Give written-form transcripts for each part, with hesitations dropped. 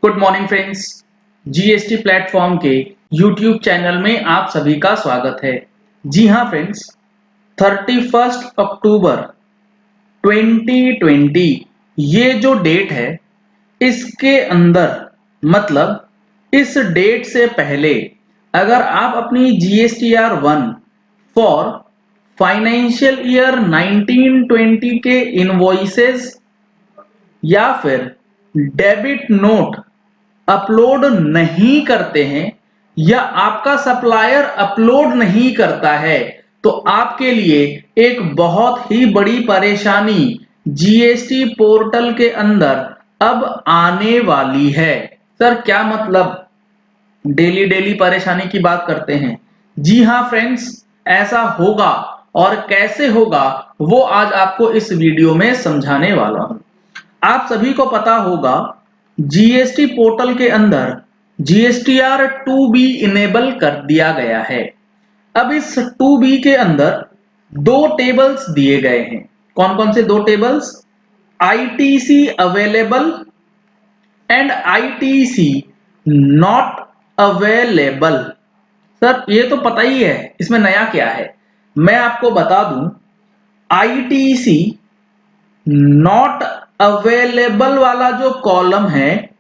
Good morning friends. GST platform के YouTube channel में आप सभी का स्वागत है। जी हाँ फ्रेंड्स, 31 अक्टूबर 2020 ये जो डेट है, इसके अंदर मतलब इस डेट से पहले अगर आप अपनी GSTR 1 फॉर फाइनेंशियल ईयर 1920 के इनवॉइसेस या फिर डेबिट नोट अपलोड नहीं करते हैं या आपका सप्लायर अपलोड नहीं करता है तो आपके लिए एक बहुत ही बड़ी परेशानी जीएसटी पोर्टल के अंदर अब आने वाली है। सर क्या मतलब डेली डेली परेशानी की बात करते हैं? जी हाँ फ्रेंड्स, ऐसा होगा और कैसे होगा वो आज आपको इस वीडियो में समझाने वाला हूं। आप सभी को पता होगा जीएसटी पोर्टल के अंदर जीएसटीआर 2B इनेबल कर दिया गया है। अब इस 2B के अंदर दो टेबल्स दिए गए हैं। कौन कौन से दो tables? ITC available and ITC not available. Sir ये तो पता ही है, इसमें नया क्या है? मैं आपको बता दूं, आईटीसी नॉट अवेलेबल वाला जो कॉलम है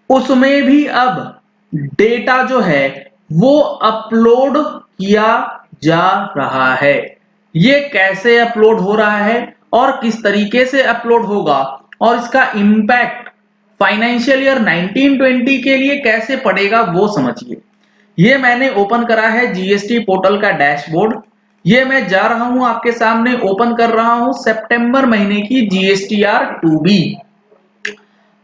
उसमें भी अब डेटा जो है वो अपलोड किया जा रहा है। ये कैसे अपलोड हो रहा है और किस तरीके से अपलोड होगा और इसका इम्पैक्ट फाइनेंशियल ईयर 1920 के लिए कैसे पड़ेगा वो समझिए। ये मैंने ओपन करा है जीएसटी पोर्टल का डैशबोर्ड। ये मैं जा रहा हूं आपके सामने ओपन कर रहा हूं सितंबर महीने की जीएसटीआर 2B।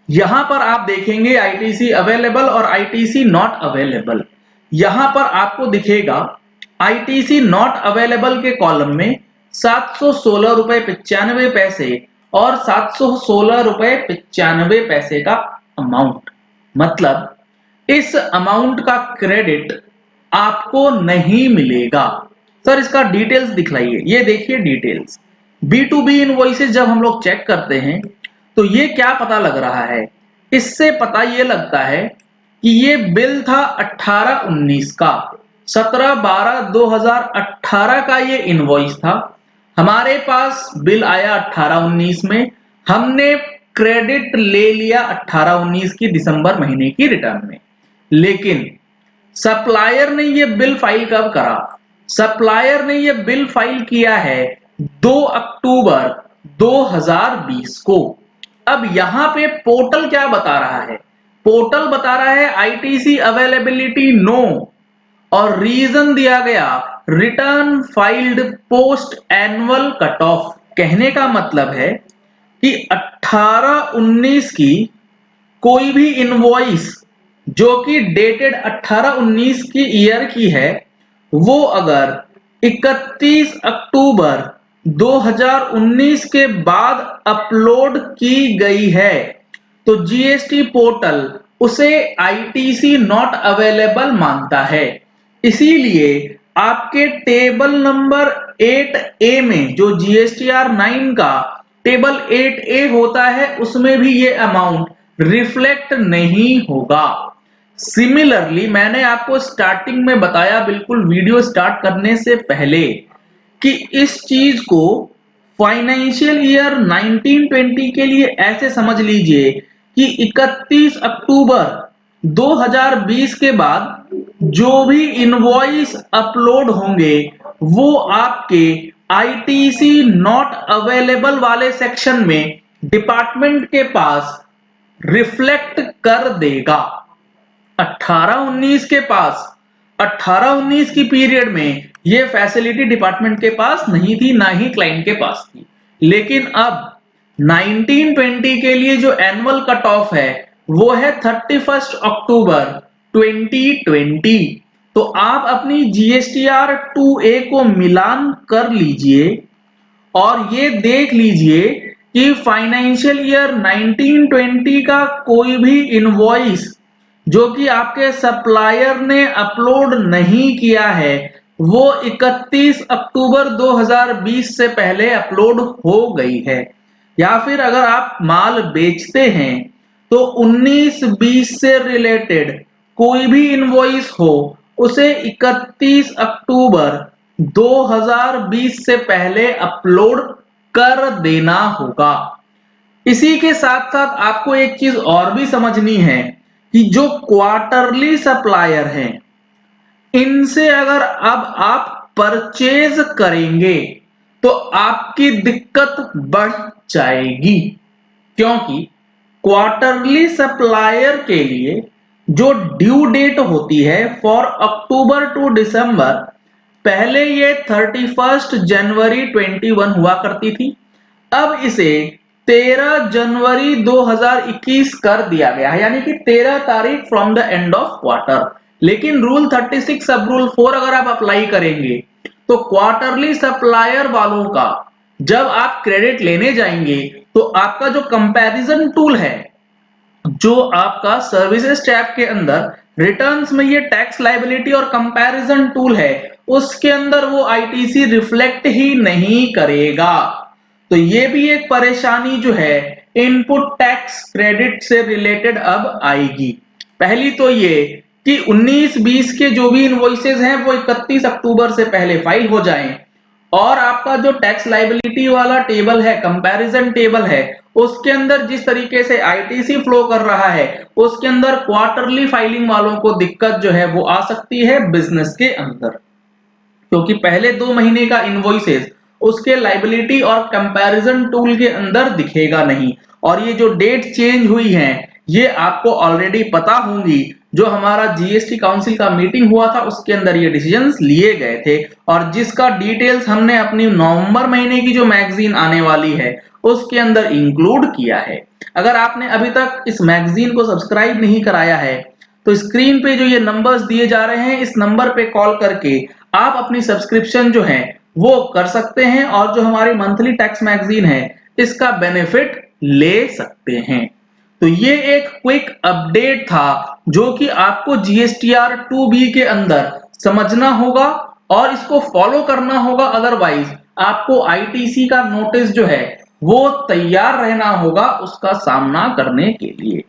यहां पर आप देखेंगे आईटीसी अवेलेबल और आईटीसी नॉट अवेलेबल। यहां पर आपको दिखेगा आईटीसी नॉट अवेलेबल के कॉलम में 716 रुपए 95 पैसे और 716 रुपए 95 पैसे का अमाउंट, मतलब इस अमाउंट का क्रेडिट आपको नहीं मिलेगा। सर इसका डिटेल्स दिखलाइए। ये देखिए डिटेल्स। B2B इनवॉइसेस जब हम लोग चेक करते हैं तो ये क्या पता लग रहा है? इससे पता ये लगता है कि ये बिल था 18-19 का, 17/12/2018 का ये इनवॉइस था। हमारे पास बिल आया 18-19 में, हमने क्रेडिट ले लिया 18-19 की दिसंबर महीने की रिटर्न में। लेकिन सप्लायर ने ये बिल फाइल कब करा? सप्लायर ने ये बिल फाइल किया है 2 अक्टूबर 2020 को। अब यहां पे पोर्टल क्या बता रहा है? पोर्टल बता रहा है आईटीसी अवेलेबिलिटी नो और रीजन दिया गया return filed post annual cut off. कहने का मतलब है कि 18-19 की कोई भी इनवॉइस जो कि डेटेड 18-19 की ईयर की है वो अगर 31 अक्टूबर 2019 के बाद अपलोड की गई है तो जीएसटी पोर्टल उसे आईटीसी नॉट अवेलेबल मानता है। इसीलिए आपके टेबल नंबर 8A में जो जीएसटीआर 9 का टेबल 8A होता है उसमें भी ये अमाउंट रिफ्लेक्ट नहीं होगा। सिमिलरली मैंने आपको स्टार्टिंग में बताया, बिल्कुल वीडियो स्टार्ट करने से पहले, कि इस चीज को फाइनेंशियल ईयर 1920 के लिए ऐसे समझ लीजिए कि 31 अक्टूबर 2020 के बाद जो भी इनवॉइस अपलोड होंगे वो आपके आईटीसी नॉट अवेलेबल वाले सेक्शन में डिपार्टमेंट के पास रिफ्लेक्ट कर देगा। 18-19 के पास 18-19 की पीरियड में ये फैसिलिटी डिपार्टमेंट के पास नहीं थी, ना ही क्लाइंट के पास थी। लेकिन अब 1920 के लिए जो एनुअल कट ऑफ है वो है 31 अक्टूबर 2020। तो आप अपनी जीएसटीआर 2A को मिलान कर लीजिए और ये देख लीजिए कि फाइनेंशियल ईयर 1920 का कोई भी इनवॉइस जो कि आपके सप्लायर ने अपलोड नहीं किया है वो 31 अक्टूबर 2020 से पहले अपलोड हो गई है। या फिर अगर आप माल बेचते हैं तो 19-20 से रिलेटेड कोई भी इनवॉइस हो उसे 31 अक्टूबर 2020 से पहले अपलोड कर देना होगा। इसी के साथ साथ आपको एक चीज और भी समझनी है कि जो क्वार्टरली सप्लायर हैं, इनसे अगर अब आप परचेज करेंगे तो आपकी दिक्कत बढ़ जाएगी, क्योंकि क्वार्टरली सप्लायर के लिए जो ड्यू डेट होती है फॉर अक्टूबर टू दिसंबर, पहले ये 31 जनवरी 21 हुआ करती थी, अब इसे 13 जनवरी 2021 कर दिया गया है, यानी कि 13 तारीख from the end of quarter. लेकिन रूल 36 सब रूल 4 अगर आप अप्लाई करेंगे तो क्वार्टरली सप्लायर वालों का जब आप क्रेडिट लेने जाएंगे तो आपका जो कंपैरिजन टूल है, जो आपका सर्विसेज टैब के अंदर रिटर्न्स में ये टैक्स लायबिलिटी और कंपैरिजन टूल है, उसके अंदर वो आईटीसी रिफ्लेक्ट ही नहीं करेगा। तो ये भी एक परेशानी जो है इनपुट टैक्स क्रेडिट से रिलेटेड अब आएगी। पहली तो ये कि 19-20 के जो भी इनवॉइसेज हैं वो 31 अक्टूबर से पहले फाइल हो जाएं, और आपका जो टैक्स लायबिलिटी वाला टेबल है, कंपैरिजन टेबल है, उसके अंदर जिस तरीके से आईटीसी फ्लो कर रहा है उसके अंदर क्वार्टरली फाइलिंग वालों को दिक्कत जो है वो आ सकती है बिजनेस के अंदर, क्योंकि पहले 2 महीने का इनवॉइसेस उसके लायबिलिटी और कंपैरिजन टूल के अंदर दिखेगा नहीं। और ये जो डेट चेंज हुई है ये आपको ऑलरेडी पता होंगी, जो हमारा जीएसटी काउंसिल का मीटिंग हुआ था उसके अंदर ये डिसीजंस लिए गए थे, और जिसका डिटेल्स हमने अपनी नवंबर महीने की जो मैगजीन आने वाली है उसके अंदर इंक्लूड किया है। अगर आपने अभी तक इस मैगजीन को सब्सक्राइब नहीं कराया है तो स्क्रीन पे जो ये नंबर्स दिए जा रहे हैं इस नंबर पे कॉल करके आप अपनी सब्सक्रिप्शन जो है वो कर सकते हैं, और जो हमारी मंथली टैक्स मैगजीन है इसका बेनिफिट ले सकते हैं। तो ये एक क्विक अपडेट था जो कि आपको जीएसटीआर 2B के अंदर समझना होगा और इसको फॉलो करना होगा, अदरवाइज आपको आईटीसी का नोटिस जो है वो तैयार रहना होगा उसका सामना करने के लिए।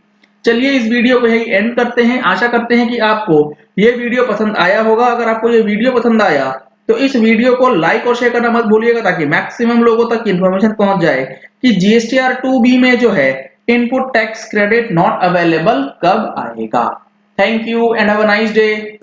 चलिए इस वीडियो को यही एंड करते हैं। आशा करते हैं कि आपको ये वीडियो पसंद आया होगा। अगर आपको ये वीडियो पसंद आया तो इस वीडियो को लाइक और शेयर करना मत भूलिएगा, ताकि मैक्सिमम लोगों तक इंफॉर्मेशन पहुंच जाए कि जीएसटीआर 2B में जो है input tax credit not available कब आएगा। Thank you and have a nice day.